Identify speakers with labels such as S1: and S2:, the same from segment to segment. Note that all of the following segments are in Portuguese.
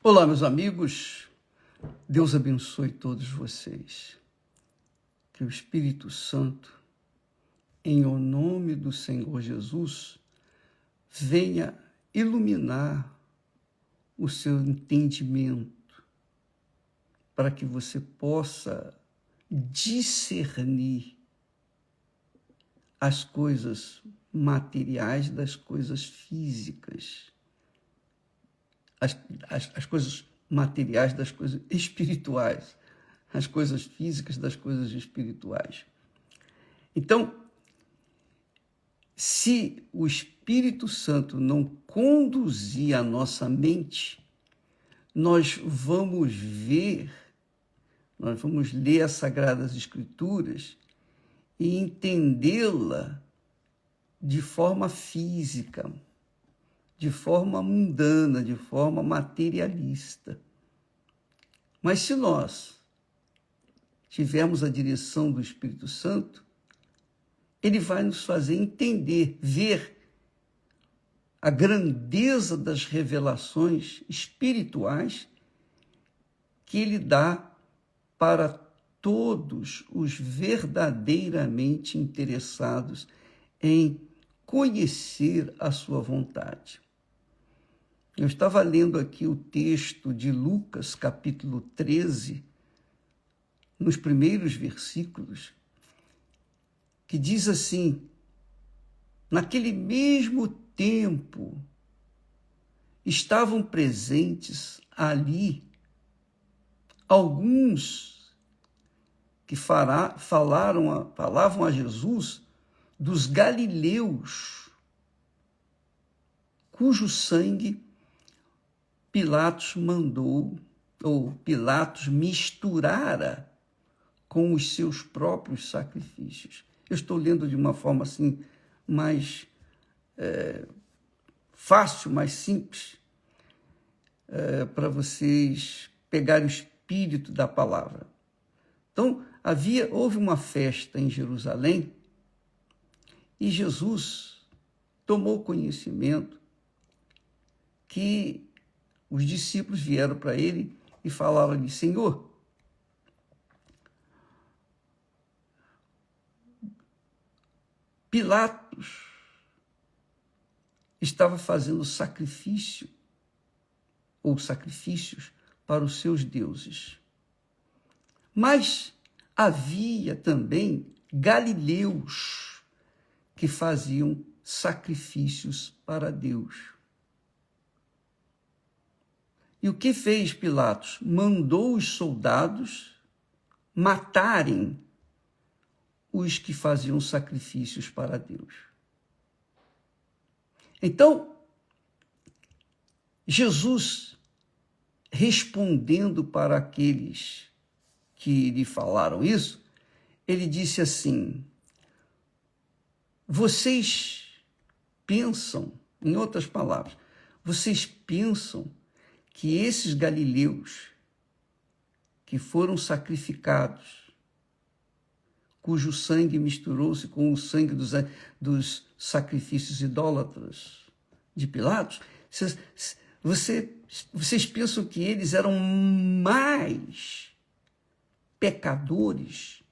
S1: Olá, meus amigos, Deus abençoe todos vocês. Que o Espírito Santo, em o nome do Senhor Jesus, venha iluminar o seu entendimento, para que você possa discernir as coisas materiais das coisas físicas, as coisas materiais das coisas espirituais, as coisas físicas das coisas espirituais. Então, se o Espírito Santo não conduzir a nossa mente, nós vamos ler as Sagradas Escrituras e entendê-la de forma física, de forma mundana, de forma materialista. Mas se nós tivermos a direção do Espírito Santo, ele vai nos fazer entender, ver a grandeza das revelações espirituais que ele dá para todos os verdadeiramente interessados em conhecer a sua vontade. Eu estava lendo aqui o texto de Lucas, capítulo 13, nos primeiros versículos, que diz assim: naquele mesmo tempo estavam presentes ali alguns que falavam a Jesus dos galileus, cujo sangue Pilatos misturara com os seus próprios sacrifícios. Eu estou lendo de uma forma assim mais fácil, mais simples, para vocês pegarem o espírito da palavra. Então, houve uma festa em Jerusalém e Jesus tomou conhecimento que os discípulos vieram para ele e falaram-lhe: Senhor, Pilatos estava fazendo sacrifícios para os seus deuses. Mas havia também galileus que faziam sacrifícios para Deus. E o que fez Pilatos? Mandou os soldados matarem os que faziam sacrifícios para Deus. Então, Jesus, respondendo para aqueles que lhe falaram isso, ele disse assim: vocês pensam, em outras palavras, vocês pensam que esses galileus que foram sacrificados, cujo sangue misturou-se com o sangue dos sacrifícios idólatras de Pilatos, vocês pensam que eles eram mais pecadores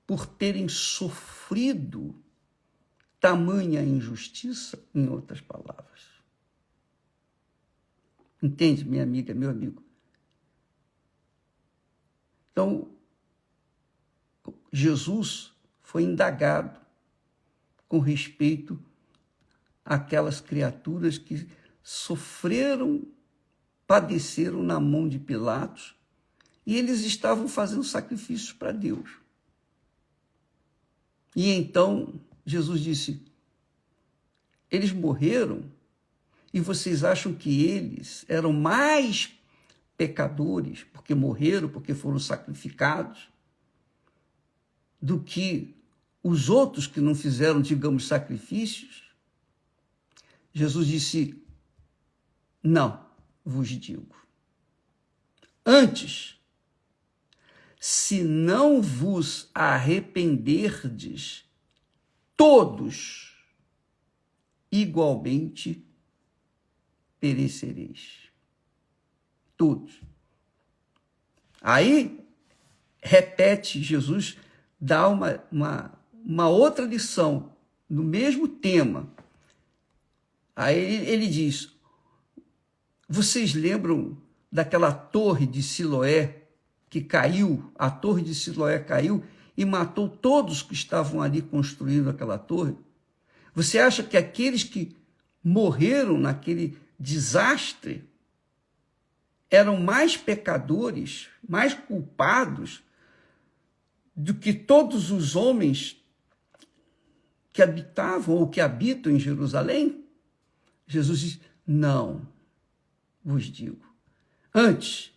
S1: por terem sofrido tamanha injustiça? Em outras palavras. Entende, minha amiga, meu amigo? Então, Jesus foi indagado com respeito àquelas criaturas que sofreram, padeceram na mão de Pilatos, e eles estavam fazendo sacrifícios para Deus. E então Jesus disse: eles morreram e vocês acham que eles eram mais pecadores porque morreram, porque foram sacrificados, do que os outros que não fizeram, digamos, sacrifícios? Jesus disse: não vos digo. Antes, se não vos arrependerdes, todos igualmente perecereis. Todos. Aí, repete, Jesus dá uma outra lição, no mesmo tema. Aí ele diz, vocês lembram daquela torre de Siloé que caiu? A torre de Siloé caiu e matou todos que estavam ali construindo aquela torre? Você acha que aqueles que morreram naquele desastre eram mais pecadores, mais culpados do que todos os homens que habitavam ou que habitam em Jerusalém? Jesus diz, não vos digo. Antes,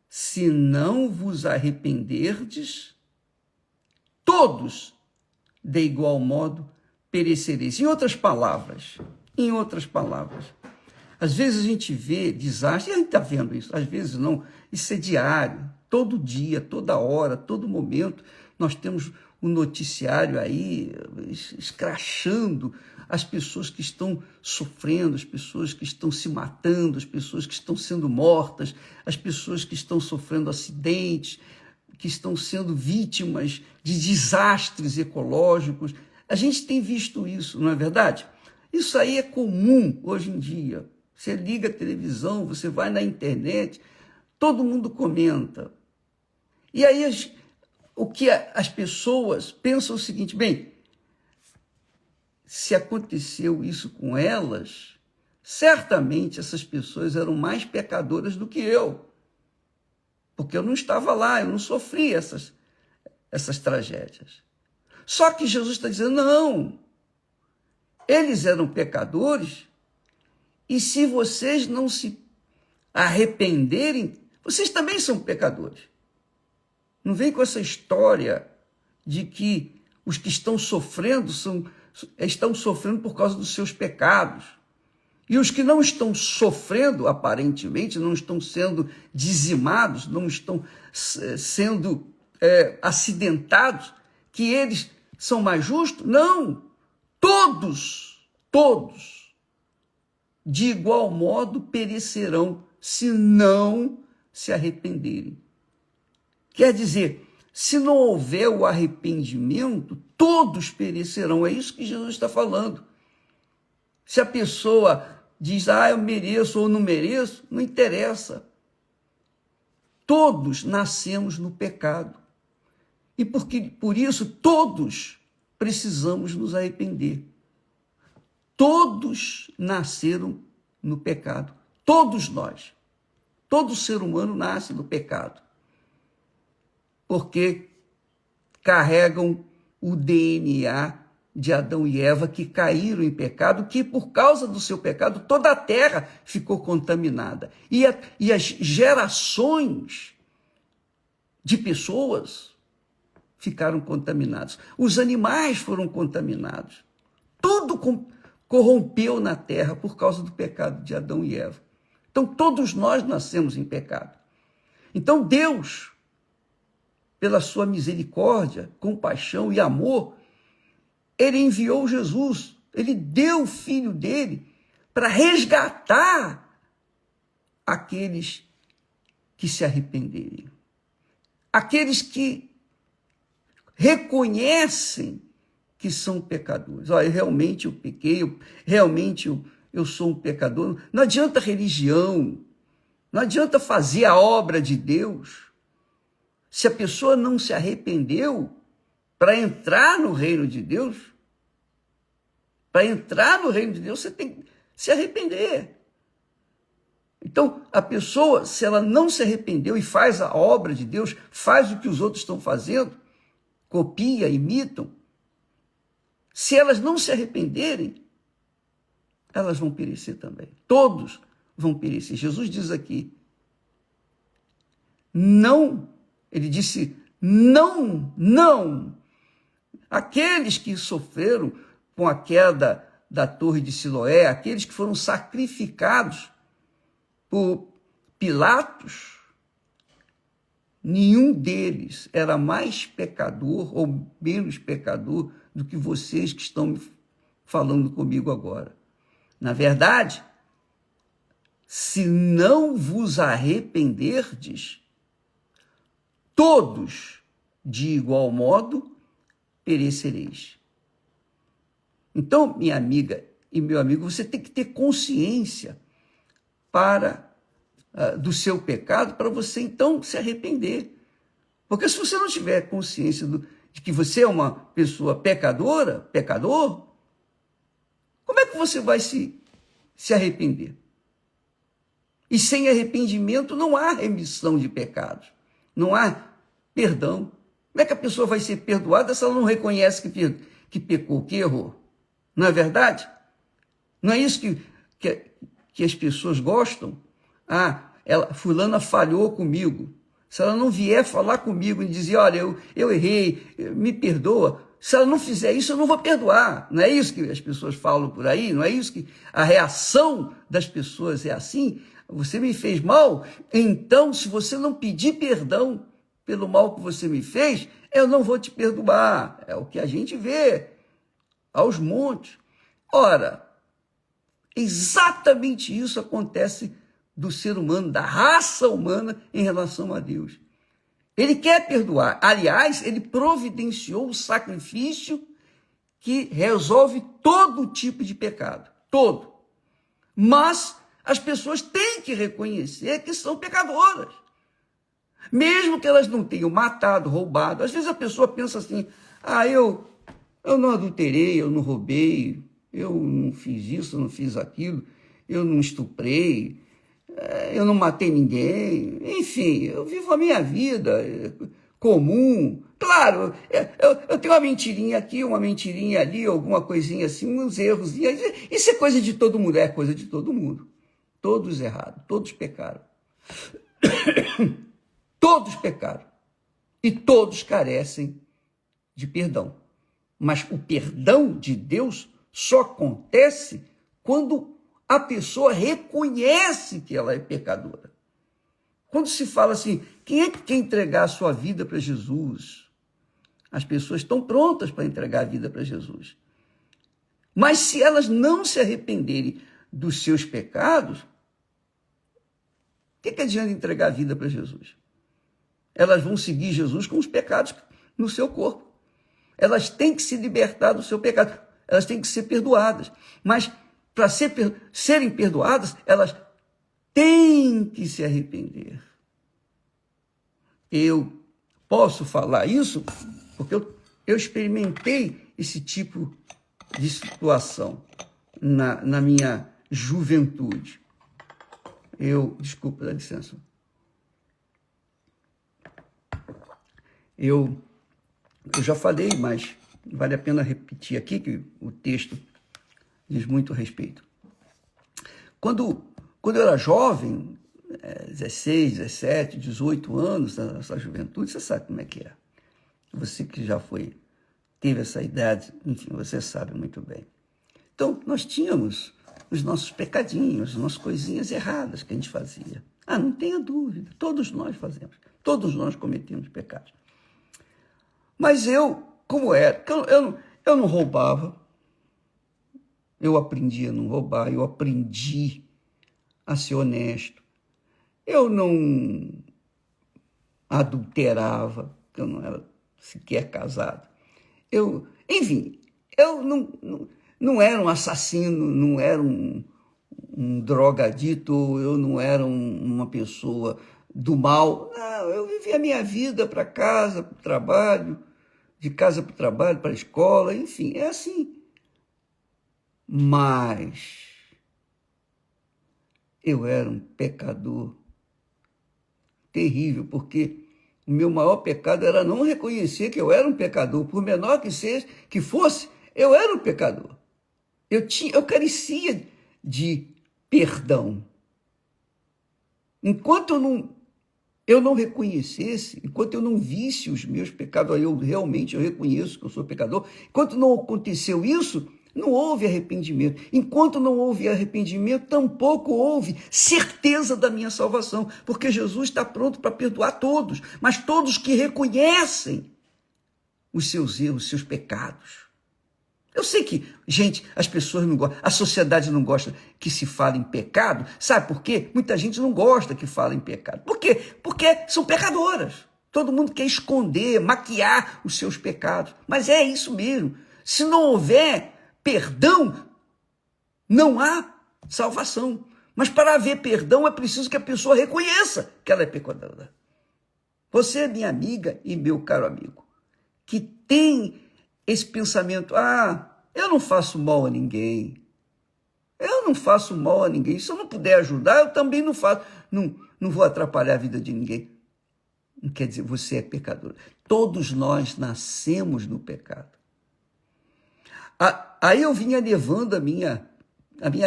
S1: se não vos arrependerdes, todos, de igual modo, perecereis. Em outras palavras, às vezes a gente vê desastre, e a gente está vendo isso, às vezes não, isso é diário, todo dia, toda hora, todo momento, nós temos um noticiário aí escrachando as pessoas que estão sofrendo, as pessoas que estão se matando, as pessoas que estão sendo mortas, as pessoas que estão sofrendo acidentes, que estão sendo vítimas de desastres ecológicos. A gente tem visto isso, não é verdade? Isso aí é comum hoje em dia. Você liga a televisão, você vai na internet, todo mundo comenta. E aí o que as pessoas pensam é o seguinte, bem, se aconteceu isso com elas, certamente essas pessoas eram mais pecadoras do que eu, porque eu não estava lá, eu não sofri essas tragédias. Só que Jesus está dizendo, não, eles eram pecadores, e se vocês não se arrependerem, vocês também são pecadores. Não vem com essa história de que os que estão sofrendo estão sofrendo por causa dos seus pecados. E os que não estão sofrendo, aparentemente, não estão sendo dizimados, não estão sendo acidentados, que eles são mais justos? Não! Todos, de igual modo perecerão, se não se arrependerem. Quer dizer, se não houver o arrependimento, todos perecerão. É isso que Jesus está falando. Se a pessoa diz, eu mereço ou não mereço, não interessa. Todos nascemos no pecado. E por isso, todos precisamos nos arrepender. Todos nasceram no pecado. Todos nós. Todo ser humano nasce no pecado. Porque carregam o DNA de Adão e Eva, que caíram em pecado, que por causa do seu pecado toda a terra ficou contaminada. E as gerações de pessoas ficaram contaminadas. Os animais foram contaminados. Tudo corrompeu na terra por causa do pecado de Adão e Eva. Então todos nós nascemos em pecado. Então Deus, pela sua misericórdia, compaixão e amor, ele enviou Jesus, ele deu o Filho dele para resgatar aqueles que se arrependerem, aqueles que reconhecem que são pecadores. Olha, realmente eu pequei, realmente eu sou um pecador. Não adianta religião, não adianta fazer a obra de Deus. Se a pessoa não se arrependeu, para entrar no reino de Deus, você tem que se arrepender. Então, a pessoa, se ela não se arrependeu e faz a obra de Deus, faz o que os outros estão fazendo, copia, imitam, se elas não se arrependerem, elas vão perecer também. Todos vão perecer. Jesus diz aqui, não, ele disse, não. Aqueles que sofreram com a queda da torre de Siloé, aqueles que foram sacrificados por Pilatos, nenhum deles era mais pecador ou menos pecador do que vocês que estão falando comigo agora. Na verdade, se não vos arrependerdes, todos, de igual modo, perecereis. Então, minha amiga e meu amigo, você tem que ter consciência do seu pecado para você, então, se arrepender. Porque se você não tiver consciência de que você é uma pessoa pecador, como é que você vai se arrepender? E sem arrependimento não há remissão de pecados, não há perdão. Como é que a pessoa vai ser perdoada se ela não reconhece que pecou, que errou? Não é verdade? Não é isso que as pessoas gostam? Fulana falhou comigo. Se ela não vier falar comigo e dizer, olha, eu errei, me perdoa, se ela não fizer isso, eu não vou perdoar. Não é isso que as pessoas falam por aí? Não é isso que a reação das pessoas é assim? Você me fez mal, então, se você não pedir perdão pelo mal que você me fez, eu não vou te perdoar. É o que a gente vê aos montes. Ora, exatamente isso acontece do ser humano, da raça humana em relação a Deus. Ele quer perdoar. Aliás, ele providenciou o sacrifício que resolve todo tipo de pecado. Todo. Mas as pessoas têm que reconhecer que são pecadoras. Mesmo que elas não tenham matado, roubado. Às vezes a pessoa pensa assim, eu não adulterei, eu não roubei, eu não fiz isso, eu não fiz aquilo, eu não estuprei, eu não matei ninguém, enfim, eu vivo a minha vida comum. Claro, eu tenho uma mentirinha aqui, uma mentirinha ali, alguma coisinha assim, uns erros. Isso é coisa de todo mundo, é coisa de todo mundo. Todos erraram, todos pecaram. Todos pecaram. E todos carecem de perdão. Mas o perdão de Deus só acontece quando a pessoa reconhece que ela é pecadora. Quando se fala assim, quem é que quer entregar a sua vida para Jesus? As pessoas estão prontas para entregar a vida para Jesus. Mas se elas não se arrependerem dos seus pecados, o que adianta entregar a vida para Jesus? Elas vão seguir Jesus com os pecados no seu corpo. Elas têm que se libertar do seu pecado. Elas têm que ser perdoadas. Mas para serem perdoadas, elas têm que se arrepender. Eu posso falar isso porque eu experimentei esse tipo de situação na minha juventude. Desculpa, dá licença. Eu já falei, mas vale a pena repetir aqui, que o texto diz muito a respeito. Quando eu era jovem, 16, 17, 18 anos, nessa juventude, você sabe como é que é. Você que já teve essa idade, enfim, você sabe muito bem. Então, nós tínhamos os nossos pecadinhos, as nossas coisinhas erradas que a gente fazia. Não tenha dúvida, todos nós fazemos, todos nós cometemos pecados. Mas como era? Eu não roubava, eu aprendi a não roubar, eu aprendi a ser honesto, eu não adulterava, eu não era sequer casado. Enfim, eu não era um assassino, não era um drogadito, eu não era uma pessoa do mal. Não, eu vivia a minha vida para casa, para o trabalho, de casa para o trabalho, para a escola, enfim, é assim. Mas eu era um pecador terrível, porque o meu maior pecado era não reconhecer que eu era um pecador, por menor que fosse, eu era um pecador. Eu carecia de perdão. Enquanto eu não reconhecesse, enquanto eu não visse os meus pecados, eu reconheço que eu sou pecador, enquanto não aconteceu isso, não houve arrependimento. Enquanto não houve arrependimento, tampouco houve certeza da minha salvação, porque Jesus está pronto para perdoar todos, mas todos que reconhecem os seus erros, os seus pecados. Eu sei que, gente, as pessoas não gostam, a sociedade não gosta que se fale em pecado. Sabe por quê? Muita gente não gosta que fale em pecado. Por quê? Porque são pecadoras. Todo mundo quer esconder, maquiar os seus pecados. Mas é isso mesmo. Se não houver perdão, não há salvação. Mas para haver perdão é preciso que a pessoa reconheça que ela é pecadora. Você é minha amiga e meu caro amigo, que tem esse pensamento, eu não faço mal a ninguém. Eu não faço mal a ninguém. Se eu não puder ajudar, eu também não faço. Não vou atrapalhar a vida de ninguém. Não quer dizer, você é pecador. Todos nós nascemos no pecado. Aí eu vinha levando a minha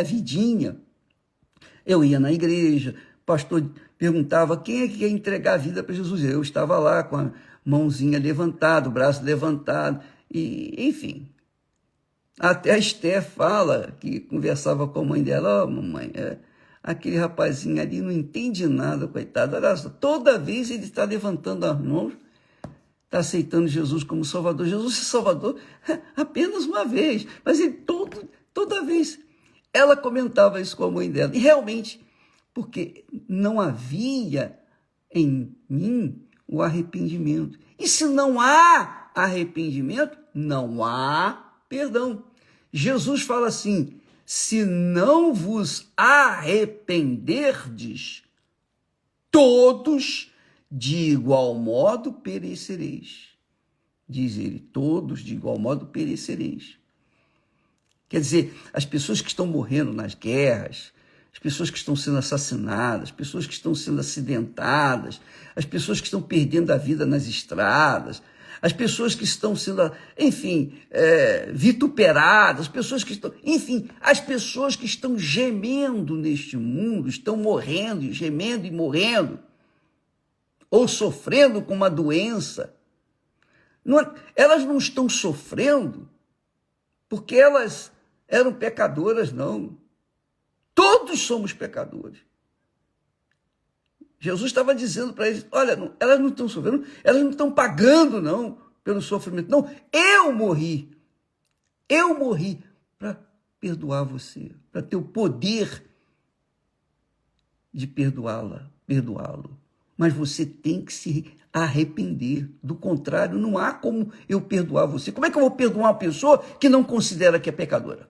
S1: vidinha. Eu ia na igreja, o pastor perguntava quem é que quer entregar a vida para Jesus. Eu estava lá com a mãozinha levantada, o braço levantado, e enfim. Até a Esther fala, que conversava com a mãe dela, mamãe, aquele rapazinho ali não entende nada, coitado. Olha só, toda vez ele está levantando as mãos, está aceitando Jesus como Salvador. Jesus é Salvador apenas uma vez, mas ele toda vez. Ela comentava isso com a mãe dela. E realmente, porque não havia em mim o arrependimento. E se não há arrependimento, não há perdão. Jesus fala assim, se não vos arrependerdes, todos de igual modo perecereis. Diz ele, todos de igual modo perecereis. Quer dizer, as pessoas que estão morrendo nas guerras, as pessoas que estão sendo assassinadas, as pessoas que estão sendo acidentadas, as pessoas que estão perdendo a vida nas estradas, as pessoas que estão sendo, enfim, vituperadas, as pessoas que estão, enfim, as pessoas que estão gemendo neste mundo, estão morrendo, gemendo e morrendo, ou sofrendo com uma doença. Elas não estão sofrendo porque elas eram pecadoras, não. Todos somos pecadores. Jesus estava dizendo para eles, olha, elas não estão sofrendo, elas não estão pagando, não, pelo sofrimento. Não, eu morri para perdoar você, para ter o poder de perdoá-lo. Mas você tem que se arrepender. Do contrário, não há como eu perdoar você. Como é que eu vou perdoar uma pessoa que não considera que é pecadora?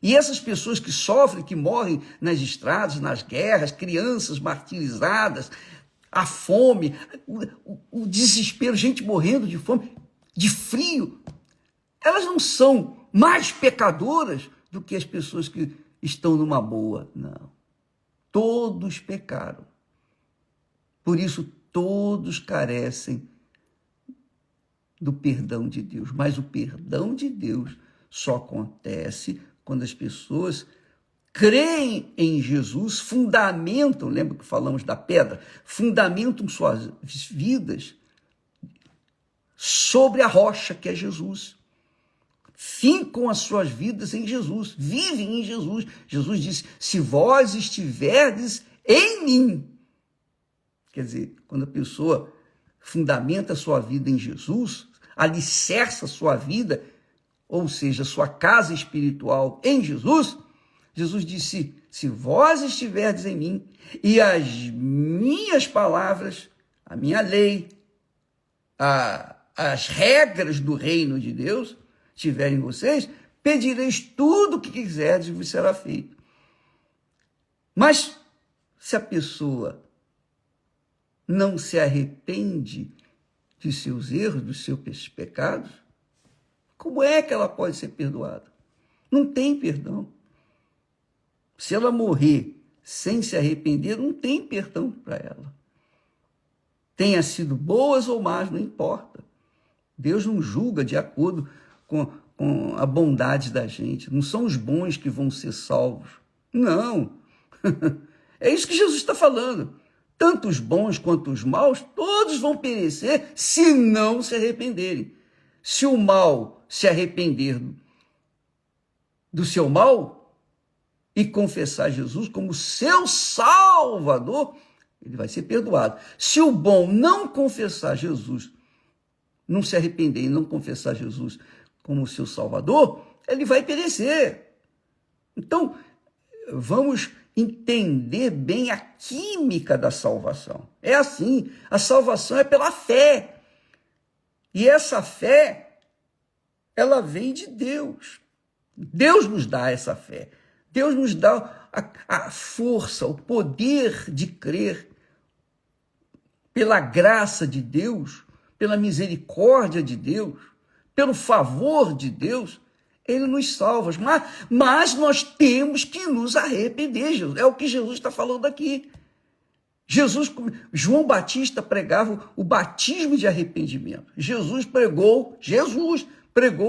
S1: E essas pessoas que sofrem, que morrem nas estradas, nas guerras, crianças martirizadas, a fome, o desespero, gente morrendo de fome, de frio, elas não são mais pecadoras do que as pessoas que estão numa boa. Não. Todos pecaram. Por isso, todos carecem do perdão de Deus. Mas o perdão de Deus só acontece quando as pessoas creem em Jesus, fundamentam, lembra que falamos da pedra? Fundamentam suas vidas sobre a rocha que é Jesus. Fincam as suas vidas em Jesus, vivem em Jesus. Jesus disse, se vós estiverdes em mim. Quer dizer, quando a pessoa fundamenta a sua vida em Jesus, alicerça a sua vida, ou seja, sua casa espiritual em Jesus, Jesus disse, se vós estiverdes em mim e as minhas palavras, a minha lei, as regras do reino de Deus estiverem em vocês, pedireis tudo o que quiserdes e vos será feito. Mas se a pessoa não se arrepende de seus erros, dos seus pecados, como é que ela pode ser perdoada? Não tem perdão. Se ela morrer sem se arrepender, não tem perdão para ela. Tenha sido boas ou más, não importa. Deus não julga de acordo com a bondade da gente. Não são os bons que vão ser salvos. Não. É isso que Jesus está falando. Tanto os bons quanto os maus, todos vão perecer se não se arrependerem. Se o mal se arrepender do seu mal e confessar Jesus como seu Salvador, ele vai ser perdoado. Se o bom não confessar Jesus, não se arrepender e não confessar Jesus como seu Salvador, ele vai perecer. Então, vamos entender bem a química da salvação. É assim, a salvação é pela fé. E essa fé, ela vem de Deus. Deus nos dá essa fé. Deus nos dá a força, o poder de crer. Pela graça de Deus, pela misericórdia de Deus, pelo favor de Deus, ele nos salva. Mas nós temos que nos arrepender, Jesus. É o que Jesus está falando aqui. João Batista pregava o batismo de arrependimento. Jesus pregou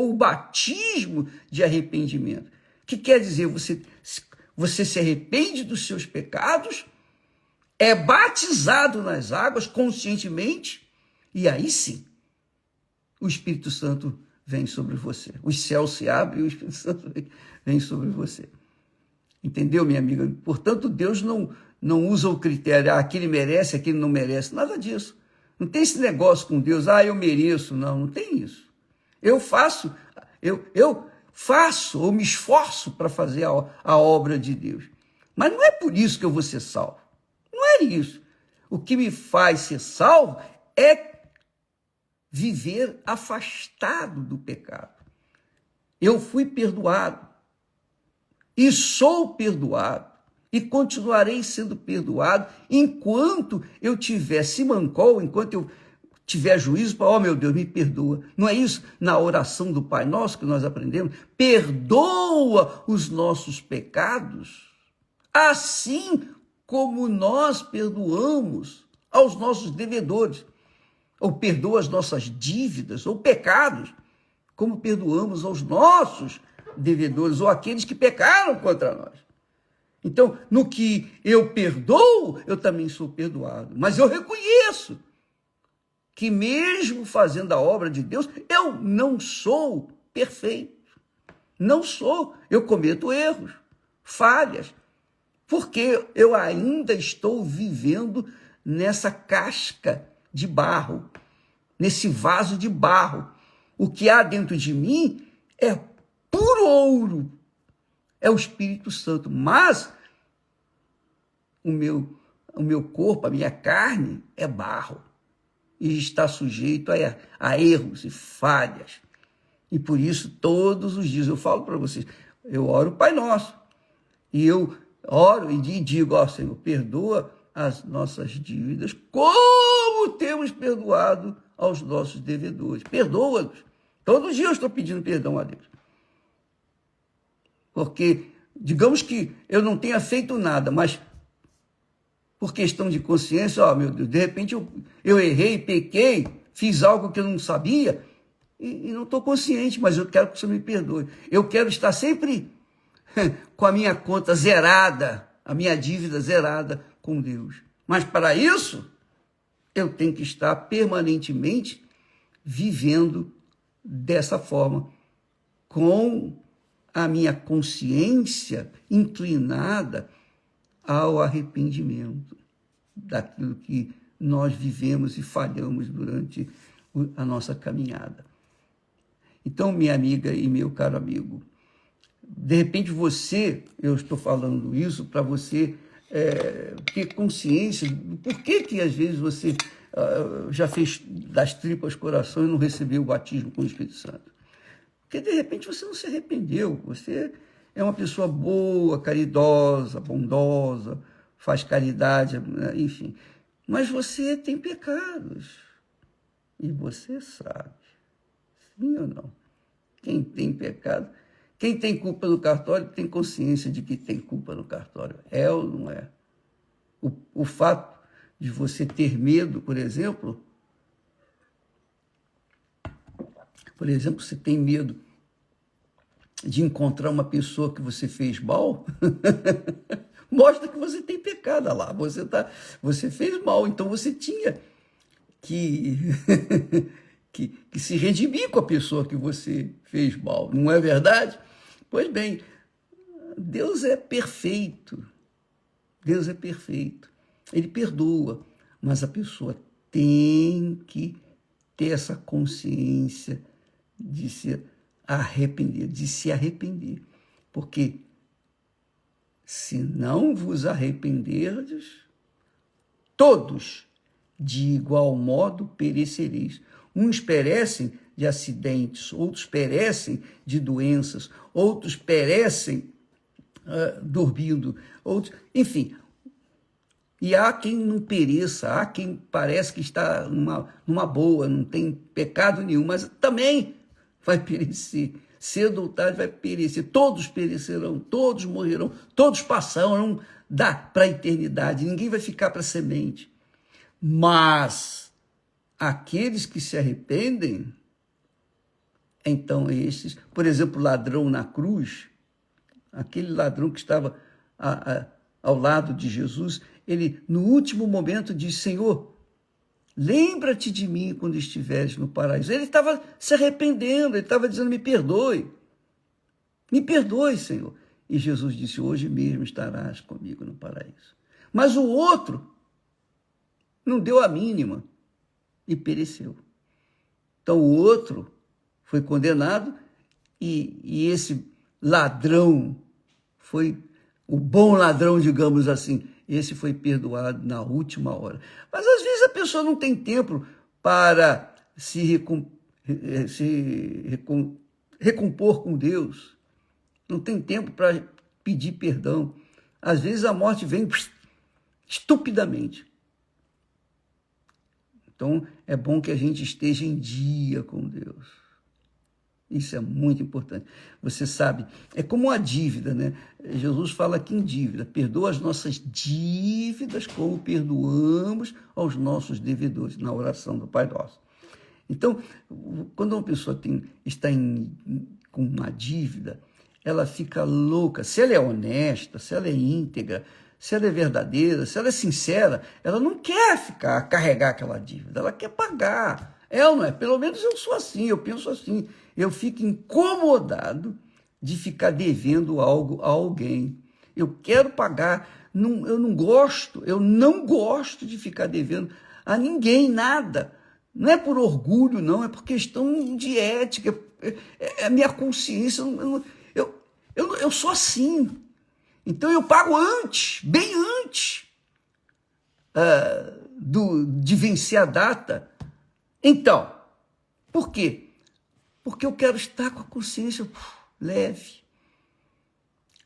S1: o batismo de arrependimento. Que quer dizer, você se arrepende dos seus pecados, é batizado nas águas conscientemente, e aí sim, o Espírito Santo vem sobre você. Os céus se abrem e o Espírito Santo vem sobre você. Entendeu, minha amiga? Portanto, Deus não usa o critério, aquele merece, aquele não merece, nada disso. Não tem esse negócio com Deus, eu mereço, não tem isso. Eu faço ou me esforço para fazer a obra de Deus. Mas não é por isso que eu vou ser salvo. Não é isso. O que me faz ser salvo é viver afastado do pecado. Eu fui perdoado e sou perdoado e continuarei sendo perdoado enquanto eu tiver simancol, enquanto eu tiver juízo para, meu Deus, me perdoa. Não é isso na oração do Pai Nosso que nós aprendemos? Perdoa os nossos pecados, assim como nós perdoamos aos nossos devedores, ou perdoa as nossas dívidas ou pecados, como perdoamos aos nossos devedores ou aqueles que pecaram contra nós. Então, no que eu perdoo, eu também sou perdoado. Mas eu reconheço que mesmo fazendo a obra de Deus, eu não sou perfeito. Não sou. Eu cometo erros, falhas, porque eu ainda estou vivendo nessa casca de barro, nesse vaso de barro. O que há dentro de mim é puro ouro, é o Espírito Santo, mas o meu corpo, a minha carne é barro e está sujeito a erros e falhas. E por isso, todos os dias, eu falo para vocês, eu oro o Pai Nosso, e eu oro e digo, Senhor, perdoa as nossas dívidas, como temos perdoado aos nossos devedores. Perdoa-nos. Todo dia eu estou pedindo perdão a Deus. Porque, digamos que eu não tenha feito nada, mas por questão de consciência, meu Deus, de repente eu errei, pequei, fiz algo que eu não sabia e não estou consciente, mas eu quero que o Senhor me perdoe. Eu quero estar sempre com a minha conta zerada, a minha dívida zerada com Deus. Mas para isso, eu tenho que estar permanentemente vivendo dessa forma, com a minha consciência inclinada ao arrependimento daquilo que nós vivemos e falhamos durante a nossa caminhada. Então, minha amiga e meu caro amigo, de repente eu estou falando isso para você ter consciência do porquê que às vezes você já fez das tripas coração e não recebeu o batismo com o Espírito Santo. Porque de repente você não se arrependeu, você é uma pessoa boa, caridosa, bondosa, faz caridade, enfim. Mas você tem pecados. E você sabe. Sim ou não? Quem tem pecado, quem tem culpa no cartório, tem consciência de que tem culpa no cartório. É ou não é? O fato de você ter medo, por exemplo, você tem medo de encontrar uma pessoa que você fez mal, mostra que você tem pecado. Olha lá, você fez mal, então você tinha que, que se redimir com a pessoa que você fez mal, não é verdade? Pois bem, Deus é perfeito, Ele perdoa, mas a pessoa tem que ter essa consciência de se arrepender, de se arrepender. Porque se não vos arrependerdes, todos de igual modo perecereis. Uns perecem de acidentes, outros perecem de doenças, outros perecem dormindo, outros, enfim. E há quem não pereça, há quem parece que está numa boa, não tem pecado nenhum, mas também vai perecer. Cedo ou tarde vai perecer. Todos perecerão, todos morrerão, todos passarão para a eternidade. Ninguém vai ficar para a semente. Mas aqueles que se arrependem, então esses, por exemplo, o ladrão na cruz, aquele ladrão que estava ao lado de Jesus, ele no último momento diz: Senhor, lembra-te de mim quando estiveres no paraíso. Ele estava se arrependendo, ele estava dizendo: me perdoe, Senhor. E Jesus disse: hoje mesmo estarás comigo no paraíso. Mas o outro não deu a mínima e pereceu. Então o outro foi condenado e esse ladrão foi o bom ladrão, digamos assim. Esse foi perdoado na última hora. Mas às vezes a pessoa não tem tempo para recompor com Deus. Não tem tempo para pedir perdão. Às vezes a morte vem estupidamente. Então, é bom que a gente esteja em dia com Deus. Isso é muito importante. Você sabe, é como uma dívida, né? Jesus fala aqui em dívida. Perdoa as nossas dívidas como perdoamos aos nossos devedores, na oração do Pai Nosso. Então, quando uma pessoa está com uma dívida, ela fica louca. Se ela é honesta, se ela é íntegra, se ela é verdadeira, se ela é sincera, ela não quer carregar aquela dívida, ela quer pagar. É ou não é? Pelo menos eu sou assim, eu penso assim. Eu fico incomodado de ficar devendo algo a alguém. Eu quero pagar, eu não gosto de ficar devendo a ninguém nada. Não é por orgulho, não, é por questão de ética, é a minha consciência. Eu sou assim. Então eu pago antes, bem antes de vencer a data. Então, por quê? Porque eu quero estar com a consciência leve.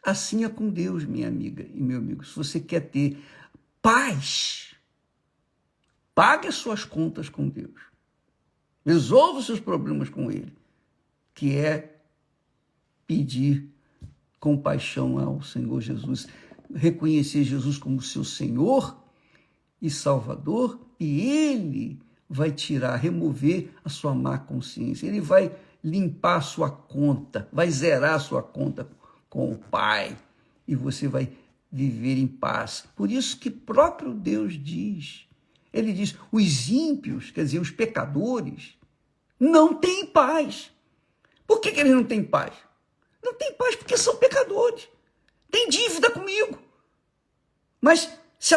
S1: Assim é com Deus, minha amiga e meu amigo. Se você quer ter paz, pague as suas contas com Deus. Resolva os seus problemas com Ele, que é pedir compaixão ao Senhor Jesus, reconhecer Jesus como seu Senhor e Salvador, e Ele vai remover a sua má consciência, Ele vai limpar a sua conta, vai zerar a sua conta com o Pai, e você vai viver em paz. Por isso que próprio Deus diz, Ele diz, os ímpios, quer dizer, os pecadores, não têm paz. Por que eles não têm paz? Não tem paz porque são pecadores. Tem dívida comigo. Mas se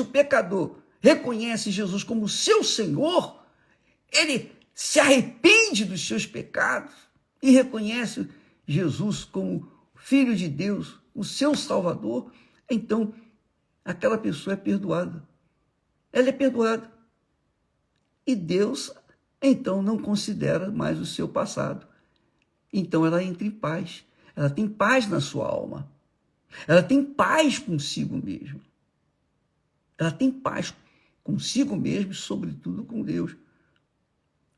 S1: o pecador reconhece Jesus como seu Senhor, ele se arrepende dos seus pecados e reconhece Jesus como Filho de Deus, o seu Salvador, então aquela pessoa é perdoada. Ela é perdoada. E Deus, então, não considera mais o seu passado. Então ela entra em paz. Ela tem paz na sua alma. Ela tem paz consigo mesma. Ela tem paz consigo mesma e, sobretudo, com Deus.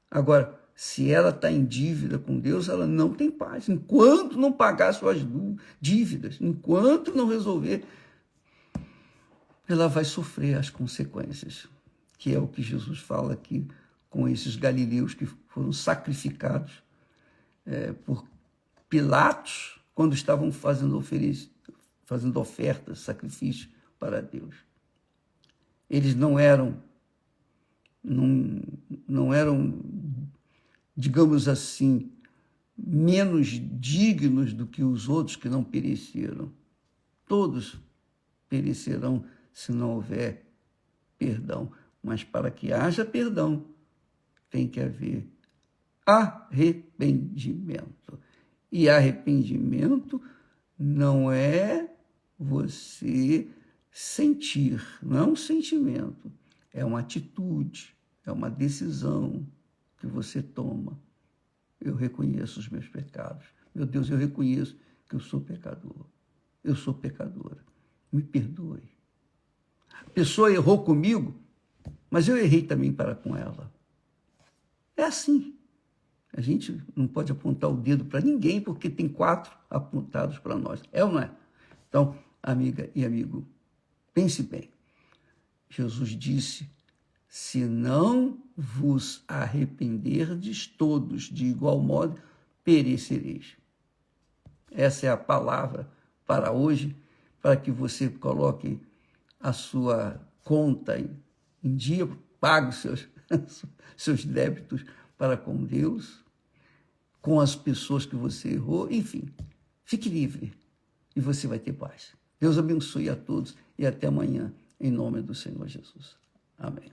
S1: Agora, se ela está em dívida com Deus, ela não tem paz. Enquanto não pagar suas dívidas, enquanto não resolver, ela vai sofrer as consequências, que é o que Jesus fala aqui com esses galileus que foram sacrificados por Pilatos, quando estavam fazendo ofertas, sacrifício para Deus. Eles não eram, digamos assim, menos dignos do que os outros que não pereceram. Todos perecerão se não houver perdão. Mas para que haja perdão, tem que haver arrependimento. E arrependimento não é você sentir, não é um sentimento, é uma atitude, é uma decisão que você toma. Eu reconheço os meus pecados. Meu Deus, eu reconheço que eu sou pecador. Eu sou pecadora. Me perdoe. A pessoa errou comigo, mas eu errei também para com ela. É assim. A gente não pode apontar o dedo para ninguém, porque tem 4 apontados para nós. É ou não é? Então, amiga e amigo, pense bem. Jesus disse: se não vos arrependerdes todos de igual modo, perecereis. Essa é a palavra para hoje, para que você coloque a sua conta em dia, pague os seus débitos para com Deus, com as pessoas que você errou, enfim, fique livre e você vai ter paz. Deus abençoe a todos e até amanhã, em nome do Senhor Jesus. Amém.